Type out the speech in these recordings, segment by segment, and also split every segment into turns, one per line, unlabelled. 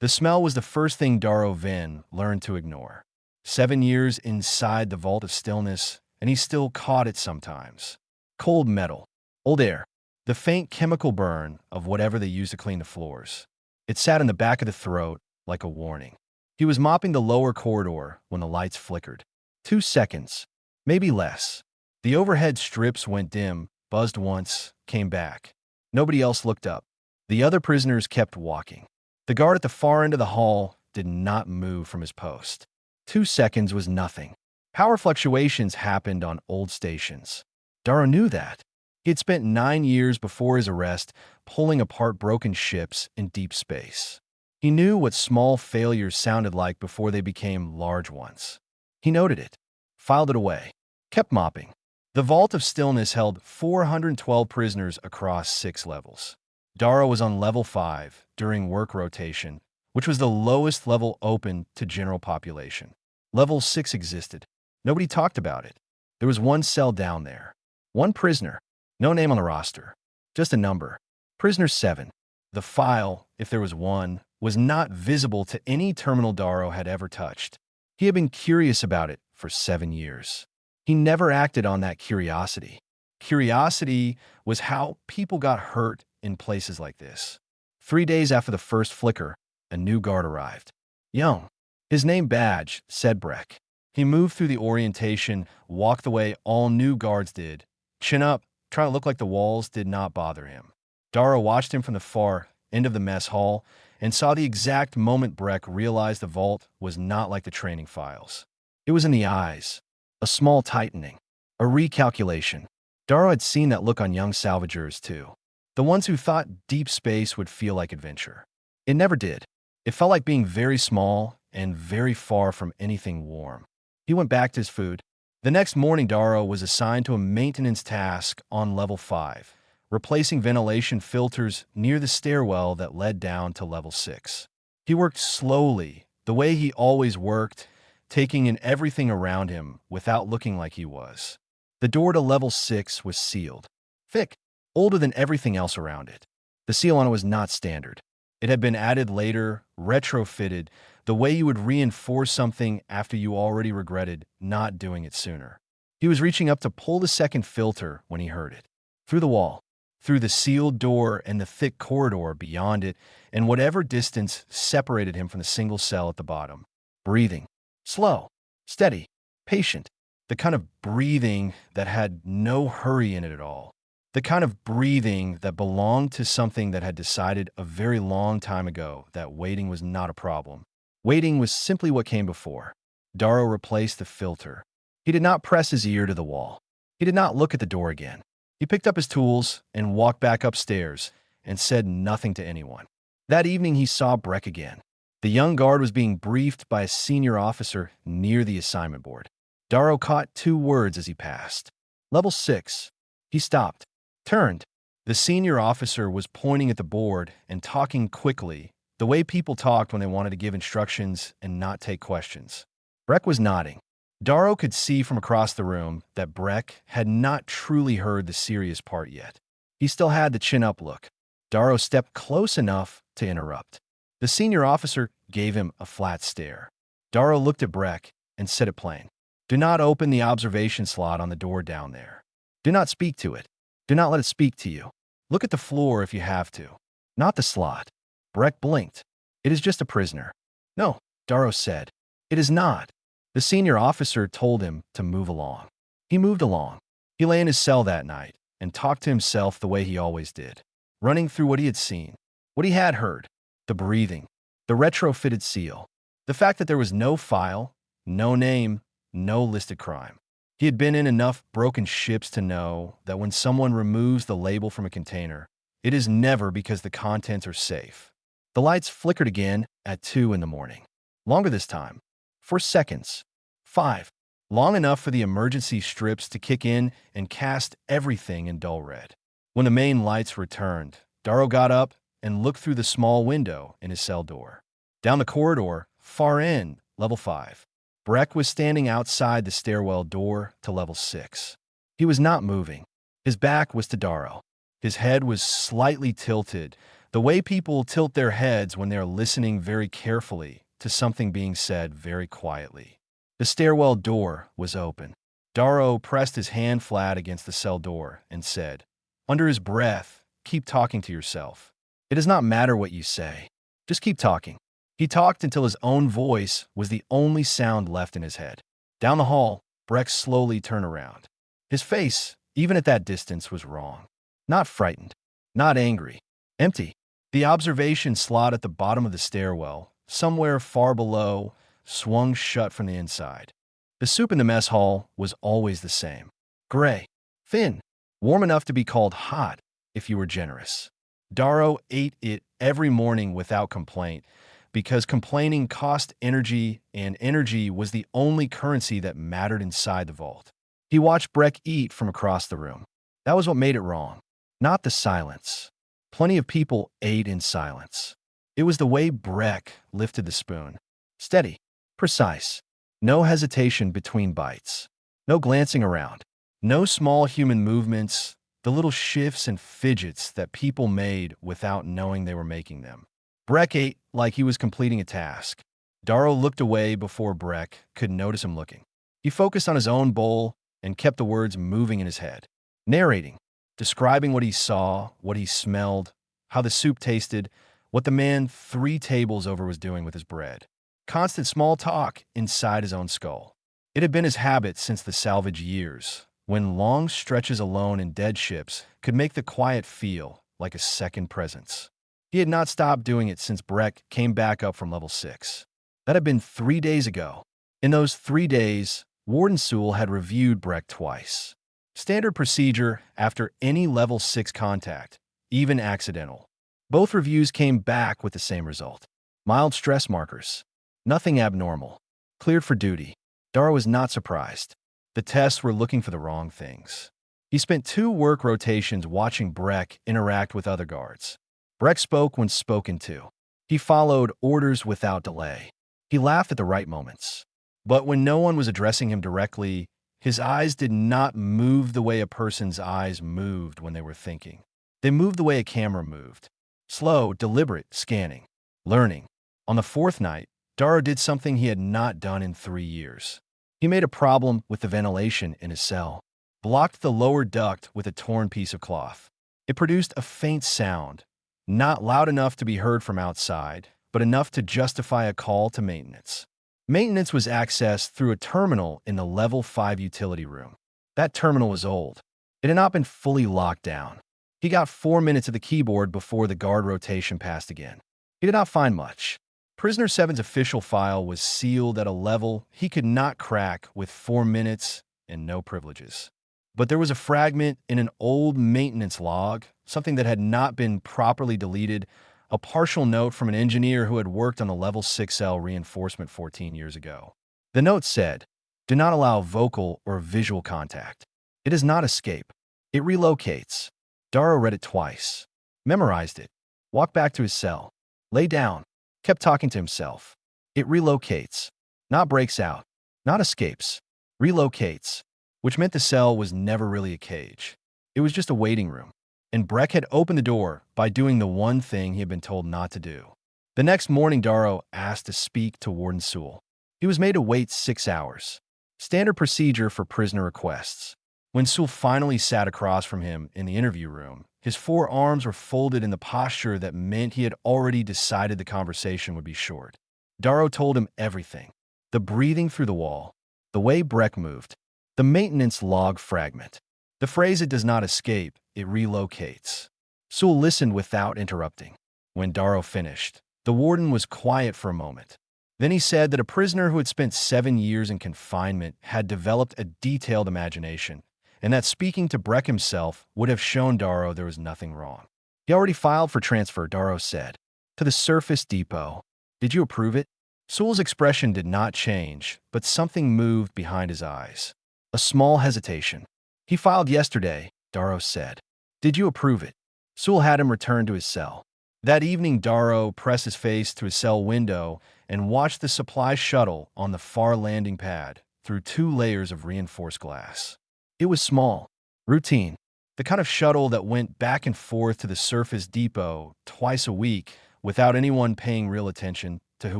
The smell was the first thing Darrow Vin learned to ignore. 7 years inside the vault of stillness, and he still caught it sometimes. Cold metal, old air, the faint chemical burn of whatever they used to clean the floors. It sat in the back of the throat like a warning. He was mopping the lower corridor when the lights flickered. 2 seconds, maybe less. The overhead strips went dim, buzzed once, came back. Nobody else looked up. The other prisoners kept walking. The guard at the far end of the hall did not move from his post. 2 seconds was nothing. Power fluctuations happened on old stations. Darrow knew that. He had spent 9 years before his arrest pulling apart broken ships in deep space. He knew what small failures sounded like before they became large ones. He noted it, filed it away, kept mopping. The Vault of Stillness held 412 prisoners across 6 levels. Darrow was on level 5 during work rotation, which was the lowest level open to general population. Level 6 existed. Nobody talked about it. There was one cell down there. One prisoner. No name on the roster. Just a number. Prisoner 7. The file, if there was one, was not visible to any terminal Darrow had ever touched. He had been curious about it for 7 years. He never acted on that curiosity. Curiosity was how people got hurt in places like this. 3 days after the first flicker, a new guard arrived. Young. His name badge said Breck. He moved through the orientation, walked the way all new guards did. Chin up, trying to look like the walls did not bother him. Darrow watched him from the far end of the mess hall and saw the exact moment Breck realized the vault was not like the training files. It was in the eyes. A small tightening. A recalculation. Darrow had seen that look on young salvagers, too. The ones who thought deep space would feel like adventure. It never did. It felt like being very small and very far from anything warm. He went back to his food. The next morning, Darrow was assigned to a maintenance task on level 5, replacing ventilation filters near the stairwell that led down to level 6. He worked slowly, the way he always worked, taking in everything around him without looking like he was. The door to level 6 was sealed. Thick, older than everything else around it. The seal on it was not standard. It had been added later, retrofitted, the way you would reinforce something after you already regretted not doing it sooner. He was reaching up to pull the second filter when he heard it. Through the wall, through the sealed door and the thick corridor beyond it, and whatever distance separated him from the single cell at the bottom. Breathing. Slow, steady, patient. The kind of breathing that had no hurry in it at all. The kind of breathing that belonged to something that had decided a very long time ago that waiting was not a problem. Waiting was simply what came before. Darrow replaced the filter. He did not press his ear to the wall. He did not look at the door again. He picked up his tools and walked back upstairs and said nothing to anyone. That evening he saw Breck again. The young guard was being briefed by a senior officer near the assignment board. Darrow caught 2 words as he passed. Level 6. He stopped, turned. The senior officer was pointing at the board and talking quickly, the way people talked when they wanted to give instructions and not take questions. Breck was nodding. Darrow could see from across the room that Breck had not truly heard the serious part yet. He still had the chin-up look. Darrow stepped close enough to interrupt. The senior officer gave him a flat stare. Darrow looked at Breck and said it plain. Do not open the observation slot on the door down there. Do not speak to it. Do not let it speak to you. Look at the floor if you have to. Not the slot. Breck blinked. It is just a prisoner. No, Darrow said. It is not. The senior officer told him to move along. He moved along. He lay in his cell that night and talked to himself the way he always did, running through what he had seen, what he had heard, the breathing, the retrofitted seal, the fact that there was no file, no name, no listed crime. He had been in enough broken ships to know that when someone removes the label from a container, it is never because the contents are safe. The lights flickered again at 2 in the morning. Longer this time. 4 seconds. 5. Long enough for the emergency strips to kick in and cast everything in dull red. When the main lights returned, Darrow got up and looked through the small window in his cell door. Down the corridor, far in, level 5. Breck was standing outside the stairwell door to level 6. He was not moving. His back was to Darrow. His head was slightly tilted, The way people tilt their heads when they are listening very carefully to something being said very quietly. The stairwell door was open. Darrow pressed his hand flat against the cell door and said, under his breath, keep talking to yourself. It does not matter what you say. Just keep talking. He talked until his own voice was the only sound left in his head. Down the hall, Breck slowly turned around. His face, even at that distance, was wrong. Not frightened. Not angry. Empty. The observation slot at the bottom of the stairwell, somewhere far below, swung shut from the inside. The soup in the mess hall was always the same. Gray. Thin. Warm enough to be called hot, if you were generous. Darrow ate it every morning without complaint, because complaining cost energy, and energy was the only currency that mattered inside the vault. He watched Breck eat from across the room. That was what made it wrong, not the silence. Plenty of people ate in silence. It was the way Breck lifted the spoon. Steady, precise, no hesitation between bites, no glancing around, no small human movements, the little shifts and fidgets that people made without knowing they were making them. Breck ate like he was completing a task. Darrow looked away before Breck could notice him looking. He focused on his own bowl and kept the words moving in his head, narrating, describing what he saw, what he smelled, how the soup tasted, what the man 3 tables over was doing with his bread. Constant small talk inside his own skull. It had been his habit since the salvage years, when long stretches alone in dead ships could make the quiet feel like a second presence. He had not stopped doing it since Breck came back up from level 6. That had been 3 days ago. In those 3 days, Warden Sewell had reviewed Breck twice. Standard procedure after any level 6 contact, even accidental. Both reviews came back with the same result. Mild stress markers. Nothing abnormal. Cleared for duty. Darrow was not surprised. The tests were looking for the wrong things. He spent 2 work rotations watching Breck interact with other guards. Breck spoke when spoken to. He followed orders without delay. He laughed at the right moments. But when no one was addressing him directly, his eyes did not move the way a person's eyes moved when they were thinking. They moved the way a camera moved. Slow, deliberate scanning. Learning. On the 4th night, Darrow did something he had not done in 3 years. He made a problem with the ventilation in his cell. Blocked the lower duct with a torn piece of cloth. It produced a faint sound. Not loud enough to be heard from outside, but enough to justify a call to maintenance. Maintenance was accessed through a terminal in the level 5 utility room. That terminal was old. It had not been fully locked down. He got 4 minutes of the keyboard before the guard rotation passed again. He did not find much. Prisoner 7's official file was sealed at a level he could not crack with 4 minutes and no privileges. But there was a fragment in an old maintenance log, something that had not been properly deleted, a partial note from an engineer who had worked on the Level 6L reinforcement 14 years ago. The note said, "Do not allow vocal or visual contact. It does not escape. It relocates." Darrow read it twice, memorized it, walked back to his cell, lay down, kept talking to himself. It relocates, not breaks out, not escapes, relocates, which meant the cell was never really a cage. It was just a waiting room. And Breck had opened the door by doing the one thing he had been told not to do. The next morning, Darrow asked to speak to Warden Sewell. He was made to wait 6 hours. Standard procedure for prisoner requests. When Sewell finally sat across from him in the interview room, his 4 arms were folded in the posture that meant he had already decided the conversation would be short. Darrow told him everything. The breathing through the wall, the way Breck moved, the maintenance log fragment. The phrase "it does not escape, it relocates." Sewell listened without interrupting. When Darrow finished, the warden was quiet for a moment. Then he said that a prisoner who had spent 7 years in confinement had developed a detailed imagination, and that speaking to Breck himself would have shown Darrow there was nothing wrong. He already filed for transfer, Darrow said. To the surface depot. Did you approve it? Sewell's expression did not change, but something moved behind his eyes. A small hesitation. He filed yesterday, Darrow said. Did you approve it? Sewell had him return to his cell. That evening, Darrow pressed his face to his cell window and watched the supply shuttle on the far landing pad through 2 layers of reinforced glass. It was small, routine. The kind of shuttle that went back and forth to the surface depot twice a week without anyone paying real attention to who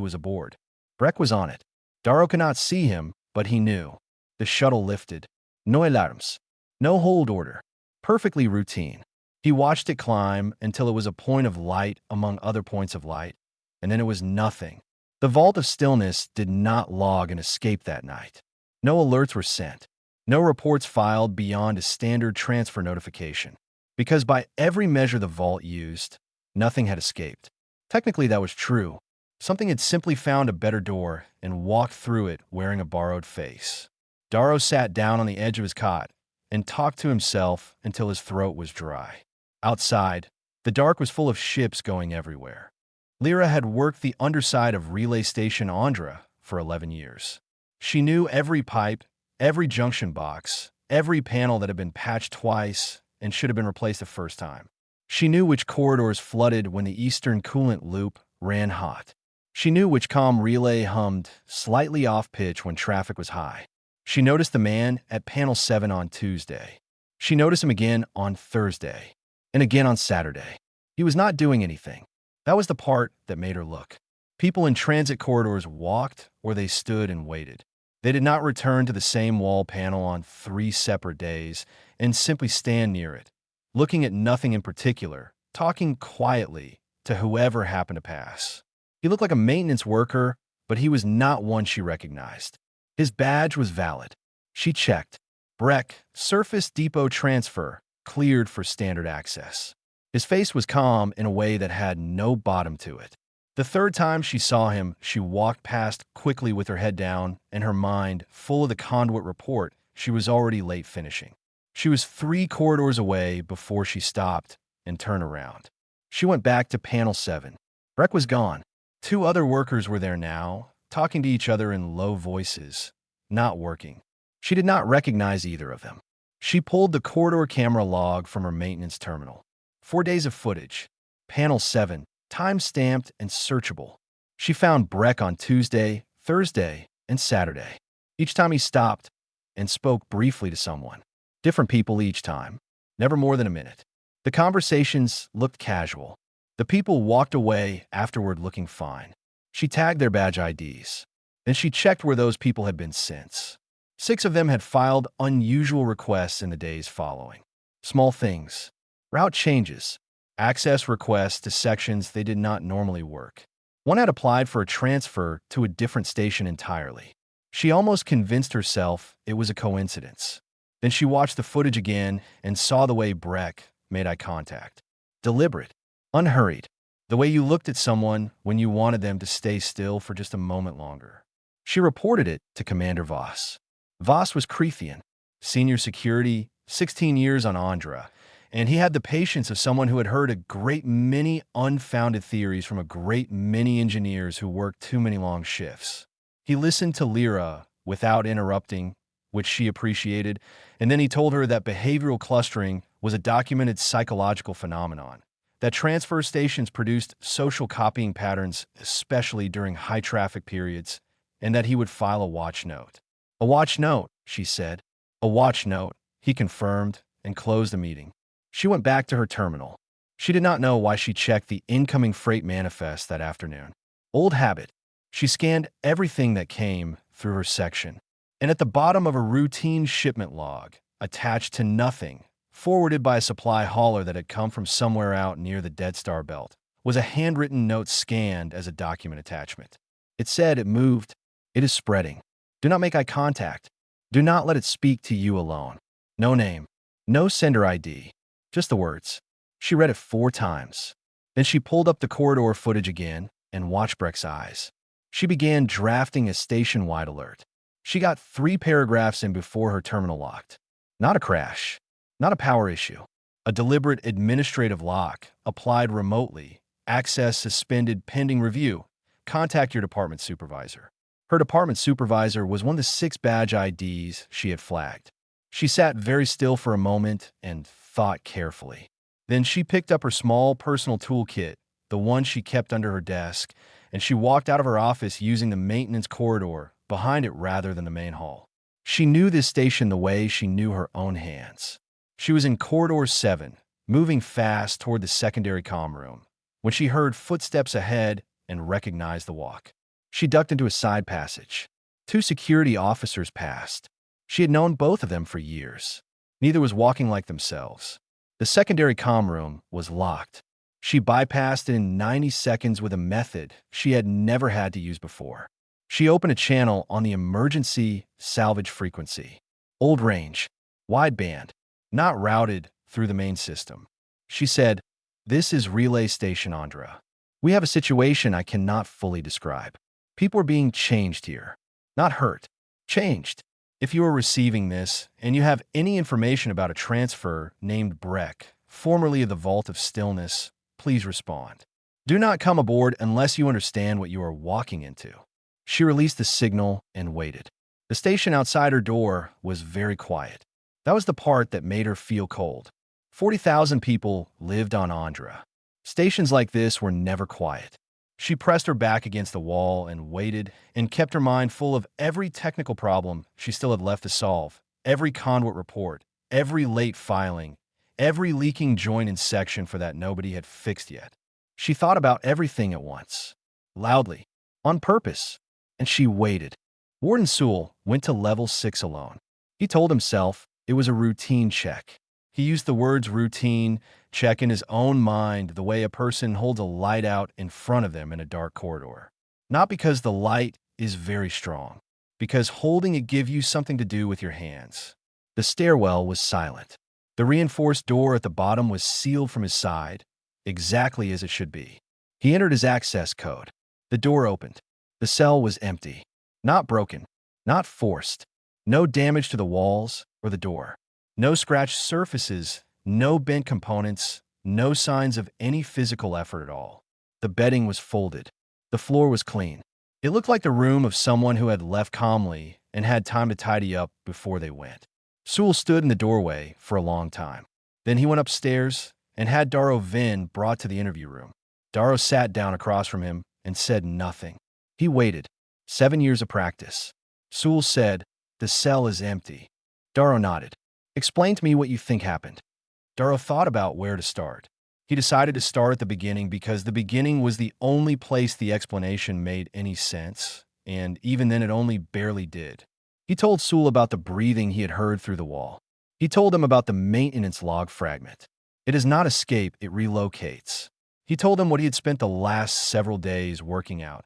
was aboard. Breck was on it. Darrow could not see him, but he knew. The shuttle lifted. No alarms. No hold order. Perfectly routine. He watched it climb until it was a point of light among other points of light, and then it was nothing. The vault of stillness did not log an escape that night. No alerts were sent. No reports filed beyond a standard transfer notification. Because by every measure the vault used, nothing had escaped. Technically, that was true. Something had simply found a better door and walked through it wearing a borrowed face. Darrow sat down on the edge of his cot and talked to himself until his throat was dry. Outside, the dark was full of ships going everywhere. Lyra had worked the underside of Relay Station Andra for 11 years. She knew every pipe, every junction box, every panel that had been patched twice and should have been replaced the first time. She knew which corridors flooded when the eastern coolant loop ran hot. She knew which comm relay hummed slightly off-pitch when traffic was high. She noticed the man at Panel 7 on Tuesday. She noticed him again on Thursday, and again on Saturday. He was not doing anything. That was the part that made her look. People in transit corridors walked or they stood and waited. They did not return to the same wall panel on 3 separate days and simply stand near it, looking at nothing in particular, talking quietly to whoever happened to pass. He looked like a maintenance worker, but he was not one she recognized. His badge was valid. She checked. Breck, Surface Depot Transfer, cleared for standard access. His face was calm in a way that had no bottom to it. The third time she saw him, she walked past quickly with her head down and her mind full of the conduit report she was already late finishing. She was 3 corridors away before she stopped and turned around. She went back to Panel 7. Breck was gone. 2 other workers were there now, talking to each other in low voices, not working. She did not recognize either of them. She pulled the corridor camera log from her maintenance terminal. 4 days of footage. Panel 7, time-stamped and searchable. She found Breck on Tuesday, Thursday, and Saturday. Each time he stopped and spoke briefly to someone. Different people each time. Never more than a minute. The conversations looked casual. The people walked away afterward looking fine. She tagged their badge IDs. Then she checked where those people had been since. 6 of them had filed unusual requests in the days following. Small things. Route changes. Access requests to sections they did not normally work. One had applied for a transfer to a different station entirely. She almost convinced herself it was a coincidence. Then she watched the footage again and saw the way Breck made eye contact. Deliberate. Unhurried. The way you looked at someone when you wanted them to stay still for just a moment longer. She reported it to Commander Voss. Voss was Creethian, senior security, 16 years on Andra, and he had the patience of someone who had heard a great many unfounded theories from a great many engineers who worked too many long shifts. He listened to Lyra without interrupting, which she appreciated, and then he told her that behavioral clustering was a documented psychological phenomenon, that transfer stations produced social copying patterns, especially during high traffic periods, and that he would file a watch note. A watch note, she said. A watch note, he confirmed, and closed the meeting. She went back to her terminal. She did not know why she checked the incoming freight manifest that afternoon. Old habit. She scanned everything that came through her section, and at the bottom of a routine shipment log, attached to nothing, forwarded by a supply hauler that had come from somewhere out near the Dead Star Belt, was a handwritten note scanned as a document attachment. It said it moved. It is spreading. Do not make eye contact. Do not let it speak to you alone. No name. No sender ID. Just the words. She read it 4 times. Then she pulled up the corridor footage again and watched Breck's eyes. She began drafting a station-wide alert. She got 3 paragraphs in before her terminal locked. Not a crash. Not a power issue. A deliberate administrative lock, applied remotely, access suspended pending review. Contact your department supervisor. Her department supervisor was one of the 6 badge IDs she had flagged. She sat very still for a moment and thought carefully. Then she picked up her small personal toolkit, the one she kept under her desk, and she walked out of her office using the maintenance corridor behind it rather than the main hall. She knew this station the way she knew her own hands. She was in Corridor 7, moving fast toward the secondary comm room, when she heard footsteps ahead and recognized the walk. She ducked into a side passage. Two security officers passed. She had known both of them for years. Neither was walking like themselves. The secondary comm room was locked. She bypassed it in 90 seconds with a method she had never had to use before. She opened a channel on the emergency salvage frequency. Old range, wideband, not routed through the main system. She said, "This is Relay Station Andra. We have a situation I cannot fully describe. People are being changed here. Not hurt. Changed. If you are receiving this and you have any information about a transfer named Breck, formerly of the Vault of Stillness, please respond. Do not come aboard unless you understand what you are walking into." She released the signal and waited. The station outside her door was very quiet. That was the part that made her feel cold. 40,000 people lived on Andra. Stations like this were never quiet. She pressed her back against the wall and waited and kept her mind full of every technical problem she still had left to solve, every conduit report, every late filing, every leaking joint in section for that nobody had fixed yet. She thought about everything at once, loudly, on purpose, and she waited. Warden Sewell went to level 6 alone. He told himself it was a routine check. He used the words routine check in his own mind the way a person holds a light out in front of them in a dark corridor. Not because the light is very strong, because holding it gives you something to do with your hands. The stairwell was silent. The reinforced door at the bottom was sealed from his side, exactly as it should be. He entered his access code. The door opened. The cell was empty. Not broken. Not forced. No damage to the walls or the door. No scratched surfaces, no bent components, no signs of any physical effort at all. The bedding was folded. The floor was clean. It looked like the room of someone who had left calmly and had time to tidy up before they went. Sewell stood in the doorway for a long time. Then he went upstairs and had Darrow Vin brought to the interview room. Darrow sat down across from him and said nothing. He waited. 7 years of practice. Sewell said, "The cell is empty." Darrow nodded. "Explain to me what you think happened." Darrow thought about where to start. He decided to start at the beginning because the beginning was the only place the explanation made any sense, and even then it only barely did. He told Sewell about the breathing he had heard through the wall. He told him about the maintenance log fragment. It does not escape, it relocates. He told him what he had spent the last several days working out,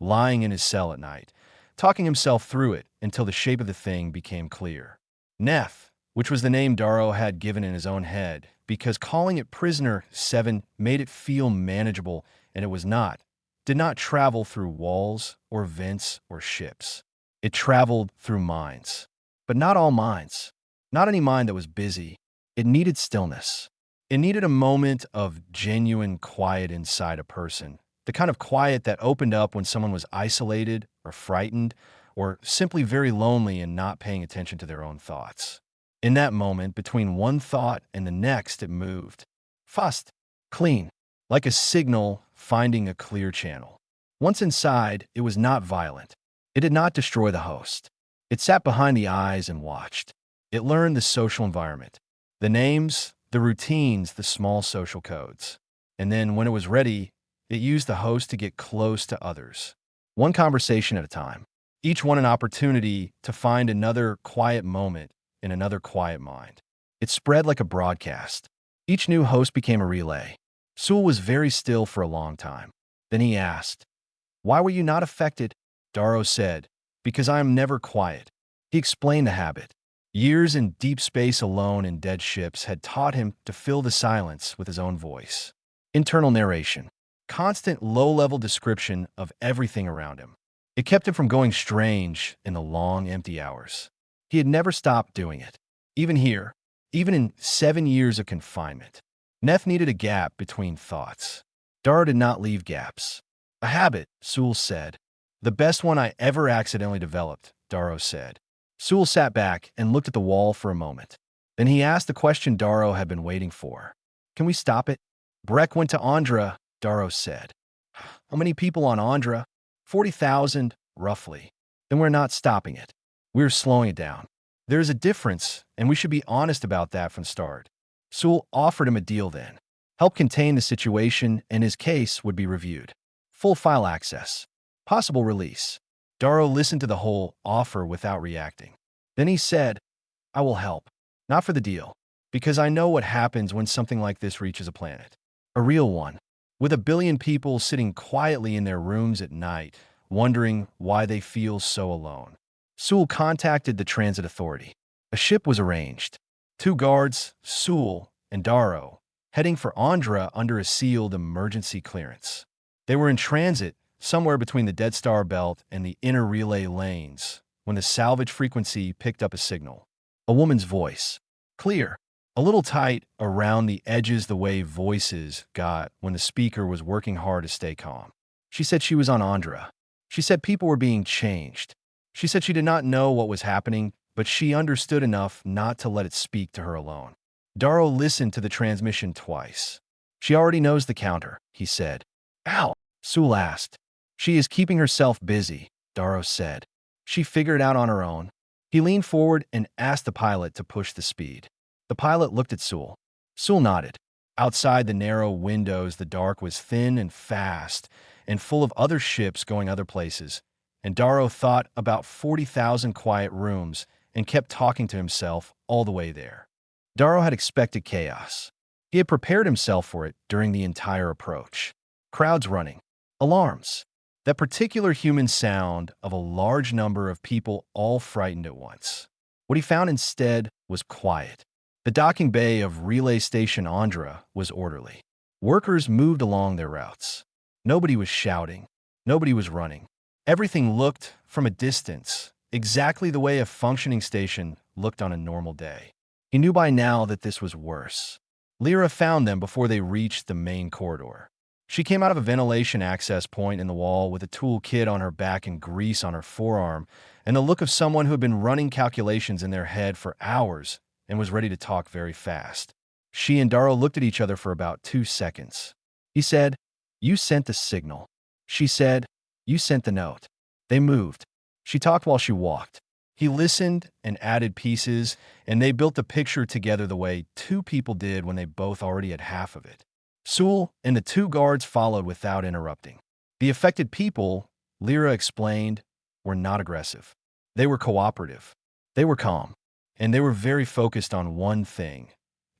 lying in his cell at night, talking himself through it until the shape of the thing became clear. Neth, which was the name Darrow had given in his own head, because calling it Prisoner 7 made it feel manageable, and it was not, did not travel through walls or vents or ships. It traveled through minds. But not all minds. Not any mind that was busy. It needed stillness. It needed a moment of genuine quiet inside a person, the kind of quiet that opened up when someone was isolated or frightened or simply very lonely and not paying attention to their own thoughts. In that moment, between one thought and the next, it moved. Fast, clean, like a signal finding a clear channel. Once inside, it was not violent. It did not destroy the host. It sat behind the eyes and watched. It learned the social environment, the names, the routines, the small social codes. And then, when it was ready, it used the host to get close to others. One conversation at a time. Each one an opportunity to find another quiet moment in another quiet mind. It spread like a broadcast. Each new host became a relay. Sewell was very still for a long time. Then he asked, "Why were you not affected?" Darrow said, "Because I am never quiet." He explained the habit. Years in deep space alone in dead ships had taught him to fill the silence with his own voice. Internal narration. Constant low-level description of everything around him. It kept him from going strange in the long, empty hours. He had never stopped doing it. Even here, even in 7 years of confinement. Neth needed a gap between thoughts. Darrow did not leave gaps. "A habit," Sewell said. "The best one I ever accidentally developed," Darrow said. Sewell sat back and looked at the wall for a moment. Then he asked the question Darrow had been waiting for. "Can we stop it?" "Breck went to Andra," Darrow said. "How many people on Andra?" 40,000, roughly. "Then we're not stopping it. We're slowing it down." There's a difference, and we should be honest about that from the start. Sewell offered him a deal then. Help contain the situation, and his case would be reviewed. Full file access. Possible release. Darrow listened to the whole offer without reacting. Then he said, I will help. Not for the deal. Because I know what happens when something like this reaches a planet. A real one. With a billion people sitting quietly in their rooms at night, wondering why they feel so alone. Sewell contacted the transit authority. A ship was arranged. 2 guards, Sewell and Darrow, heading for Andra under a sealed emergency clearance. They were in transit somewhere between the Dead Star Belt and the inner relay lanes when the salvage frequency picked up a signal. A woman's voice. Clear. A little tight around the edges the way voices got when the speaker was working hard to stay calm. She said she was on Andra. She said people were being changed. She said she did not know what was happening, but she understood enough not to let it speak to her alone. Darrow listened to the transmission twice. She already knows the counter, he said. Ow, Sewell asked. She is keeping herself busy, Darrow said. She figured it out on her own. He leaned forward and asked the pilot to push the speed. The pilot looked at Sewell. Sewell nodded. Outside the narrow windows, the dark was thin and fast and full of other ships going other places, and Darrow thought about 40,000 quiet rooms and kept talking to himself all the way there. Darrow had expected chaos. He had prepared himself for it during the entire approach. Crowds running. Alarms. That particular human sound of a large number of people all frightened at once. What he found instead was quiet. The docking bay of Relay Station Andra was orderly. Workers moved along their routes. Nobody was shouting. Nobody was running. Everything looked, from a distance, exactly the way a functioning station looked on a normal day. He knew by now that this was worse. Lyra found them before they reached the main corridor. She came out of a ventilation access point in the wall with a tool kit on her back and grease on her forearm, and the look of someone who had been running calculations in their head for hours and was ready to talk very fast. She and Darrow looked at each other for about 2 seconds. He said, You sent the signal. She said, You sent the note. They moved. She talked while she walked. He listened and added pieces, and they built the picture together the way 2 people did when they both already had half of it. Sewell and the 2 guards followed without interrupting. The affected people, Lyra explained, were not aggressive. They were cooperative. They were calm. And they were very focused on one thing,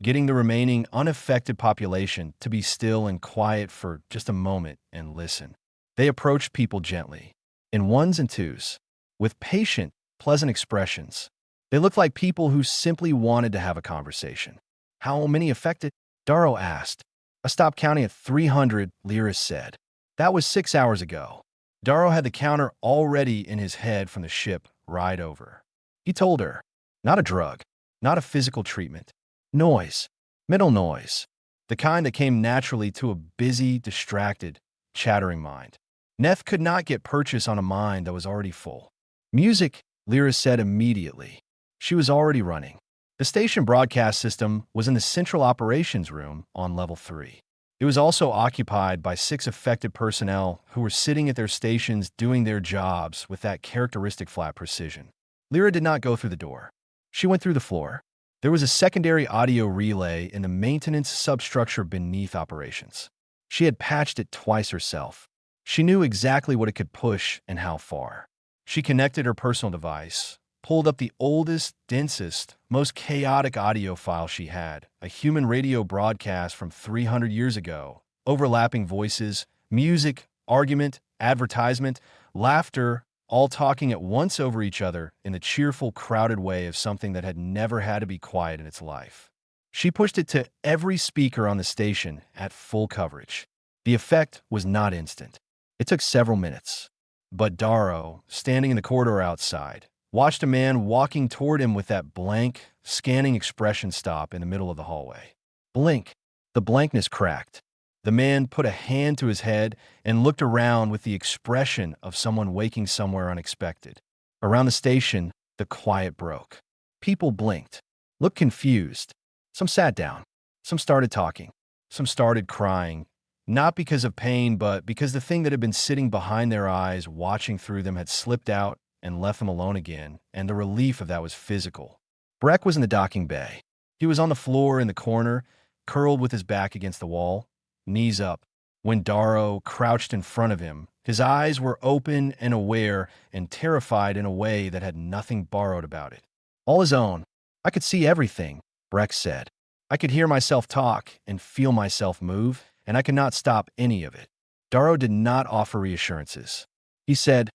getting the remaining unaffected population to be still and quiet for just a moment and listen. They approached people gently, in ones and twos, with patient, pleasant expressions. They looked like people who simply wanted to have a conversation. How many affected? Darrow asked. I stopped counting at 300, Lyra said. That was 6 hours ago. Darrow had the counter already in his head from the ship ride over. He told her, not a drug, not a physical treatment. Noise. Mental noise. The kind that came naturally to a busy, distracted, chattering mind. Neth could not get purchase on a mind that was already full. Music, Lyra said immediately. She was already running. The station broadcast system was in the central operations room on level 3. It was also occupied by 6 affected personnel who were sitting at their stations doing their jobs with that characteristic flat precision. Lyra did not go through the door. She went through the floor. There was a secondary audio relay in the maintenance substructure beneath operations. She had patched it twice herself. She knew exactly what it could push and how far. She connected her personal device, pulled up the oldest, densest, most chaotic audio file she had, a human radio broadcast from 300 years ago, overlapping voices, music, argument, advertisement, laughter, all talking at once over each other in the cheerful, crowded way of something that had never had to be quiet in its life. She pushed it to every speaker on the station at full coverage. The effect was not instant. It took several minutes. But Darrow, standing in the corridor outside, watched a man walking toward him with that blank, scanning expression stop in the middle of the hallway. Blink. The blankness cracked. The man put a hand to his head and looked around with the expression of someone waking somewhere unexpected. Around the station, the quiet broke. People blinked, looked confused. Some sat down. Some started talking. Some started crying, not because of pain, but because the thing that had been sitting behind their eyes, watching through them, had slipped out and left them alone again, and the relief of that was physical, Breck was in the docking bay. He was on the floor in the corner, curled with his back against the wall, knees up, when Darrow crouched in front of him. His eyes were open and aware and terrified in a way that had nothing borrowed about it. All his own. I could see everything, Breck said. I could hear myself talk and feel myself move, and I could not stop any of it. Darrow did not offer reassurances. He said,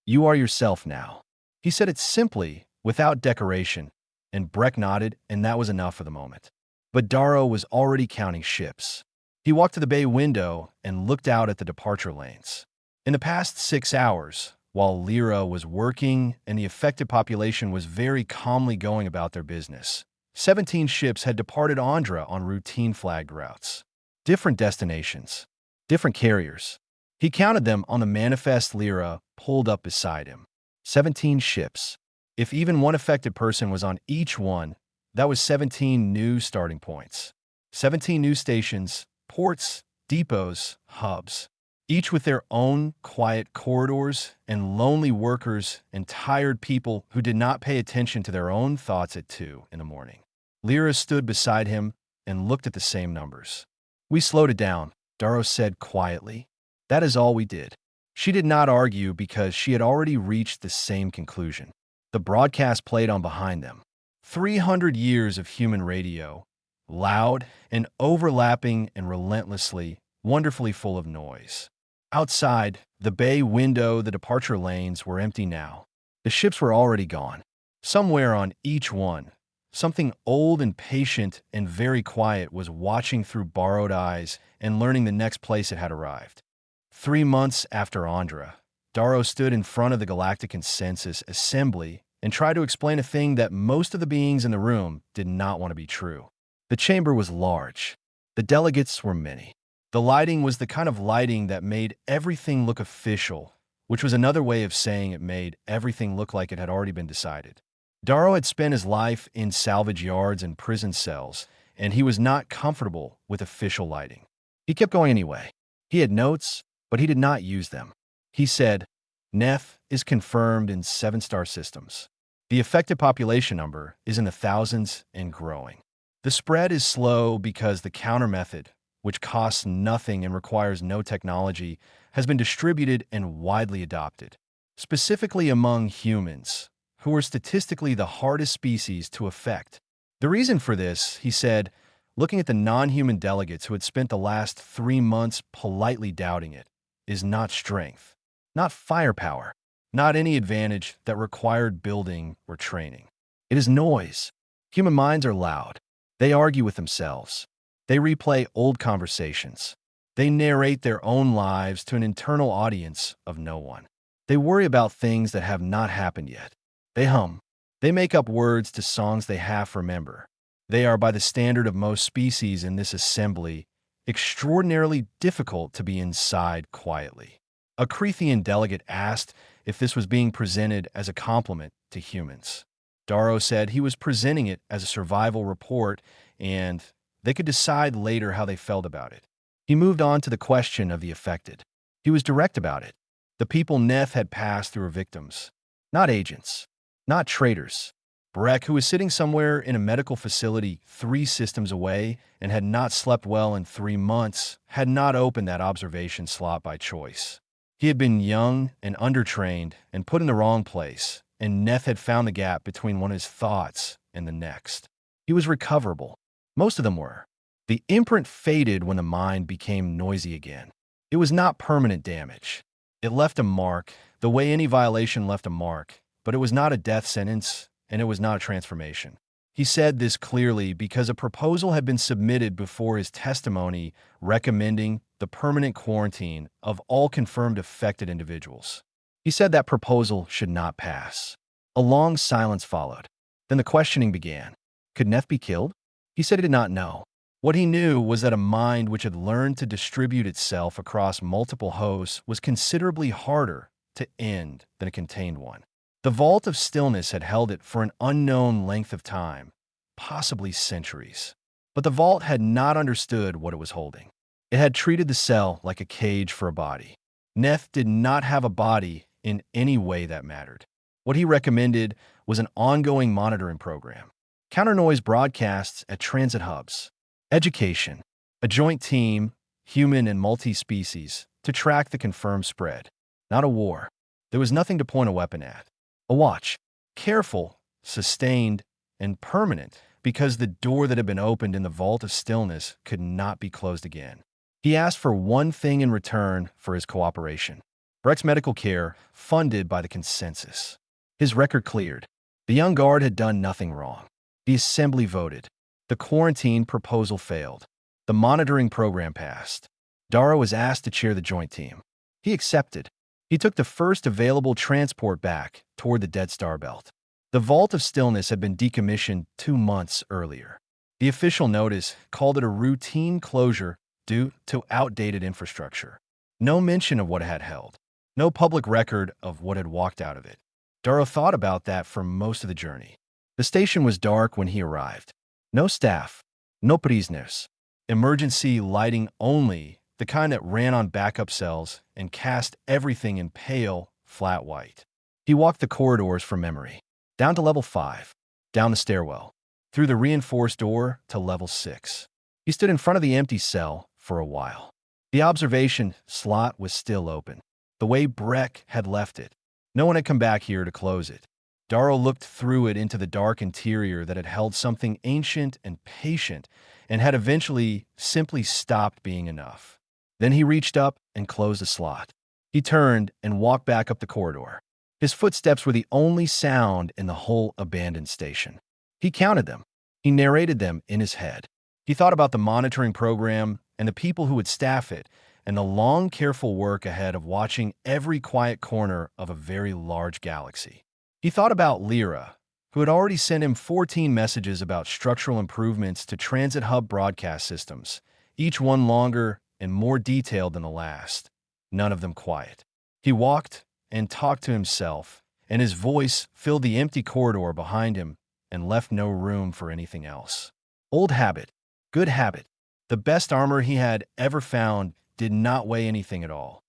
"You are yourself now." He said it simply, without decoration, and Breck nodded, and that was enough for the moment. But Darrow was already counting ships. He walked to the bay window and looked out at the departure lanes. In the past 6 hours, while Lyra was working and the affected population was very calmly going about their business, 17 ships had departed Andra on routine flagged routes. Different destinations, different carriers. He counted them on the manifest Lyra pulled up beside him. 17 ships. If even one affected person was on each one, that was 17 new starting points. 17 new stations, ports, depots, hubs, each with their own quiet corridors and lonely workers and tired people who did not pay attention to their own thoughts at 2 in the morning. Lyra stood beside him and looked at the same numbers. "We slowed it down," Darrow said quietly. "That is all we did." She did not argue because she had already reached the same conclusion. The broadcast played on behind them. 300 years of human radio, loud and overlapping and relentlessly, wonderfully full of noise. Outside, the bay window, the departure lanes were empty now. The ships were already gone. Somewhere on each one, something old and patient and very quiet was watching through borrowed eyes and learning the next place it had arrived. 3 months after Andra, Darrow stood in front of the Galactic Consensus Assembly and tried to explain a thing that most of the beings in the room did not want to be true. The chamber was large. The delegates were many. The lighting was the kind of lighting that made everything look official, which was another way of saying it made everything look like it had already been decided. Darrow had spent his life in salvage yards and prison cells, and he was not comfortable with official lighting. He kept going anyway. He had notes, but he did not use them. He said, "Neth is confirmed in 7-star systems. The affected population number is in the thousands and growing. The spread is slow because the counter method, which costs nothing and requires no technology, has been distributed and widely adopted, specifically among humans, who are statistically the hardest species to affect. The reason for this," he said, looking at the non-human delegates who had spent the last 3 months politely doubting it, "is not strength, not firepower, not any advantage that required building or training. It is noise. Human minds are loud. They argue with themselves. They replay old conversations. They narrate their own lives to an internal audience of no one. They worry about things that have not happened yet. They hum. They make up words to songs they half remember. They are, by the standard of most species in this assembly, extraordinarily difficult to be inside quietly." A Crethean delegate asked if this was being presented as a compliment to humans. Darrow said he was presenting it as a survival report, and they could decide later how they felt about it. He moved on to the question of the affected. He was direct about it. The people Neth had passed through were victims, not agents, not traitors. Breck, who was sitting somewhere in a medical facility 3 systems away and had not slept well in 3 months, had not opened that observation slot by choice. He had been young and undertrained and put in the wrong place, and Neth had found the gap between one of his thoughts and the next. He was recoverable. Most of them were. The imprint faded when the mind became noisy again. It was not permanent damage. It left a mark, the way any violation left a mark, but it was not a death sentence, and it was not a transformation. He said this clearly because a proposal had been submitted before his testimony recommending the permanent quarantine of all confirmed affected individuals. He said that proposal should not pass. A long silence followed. Then the questioning began. Could Neth be killed? He said he did not know. What he knew was that a mind which had learned to distribute itself across multiple hosts was considerably harder to end than a contained one. The vault of stillness had held it for an unknown length of time, possibly centuries. But the vault had not understood what it was holding. It had treated the cell like a cage for a body. Neth did not have a body in any way that mattered. What he recommended was an ongoing monitoring program. Counter-noise broadcasts at transit hubs. Education. A joint team, human and multi-species, to track the confirmed spread. Not a war. There was nothing to point a weapon at. A watch. Careful, sustained, and permanent, because the door that had been opened in the vault of stillness could not be closed again. He asked for one thing in return for his cooperation. Breck's medical care, funded by the consensus. His record cleared. The young guard had done nothing wrong. The assembly voted. The quarantine proposal failed. The monitoring program passed. Darrow was asked to chair the joint team. He accepted. He took the first available transport back toward the Dead Star Belt. The Vault of Stillness had been decommissioned 2 months earlier. The official notice called it a routine closure due to outdated infrastructure. No mention of what it had held. No public record of what had walked out of it. Darrow thought about that for most of the journey. The station was dark when he arrived. No staff. No prisoners. Emergency lighting only, the kind that ran on backup cells and cast everything in pale, flat white. He walked the corridors from memory. Down to level 5. Down the stairwell. Through the reinforced door to level 6. He stood in front of the empty cell for a while. The observation slot was still open. The way Breck had left it. No one had come back here to close it. Darrow looked through it into the dark interior that had held something ancient and patient and had eventually simply stopped being enough. Then he reached up and closed the slot. He turned and walked back up the corridor. His footsteps were the only sound in the whole abandoned station. He counted them. He narrated them in his head. He thought about the monitoring program and the people who would staff it, and the long, careful work ahead of watching every quiet corner of a very large galaxy. He thought about Lyra, who had already sent him 14 messages about structural improvements to transit hub broadcast systems, each one longer and more detailed than the last, none of them quiet. He walked and talked to himself, and his voice filled the empty corridor behind him and left no room for anything else. Old habit, good habit. The best armor he had ever found did not weigh anything at all.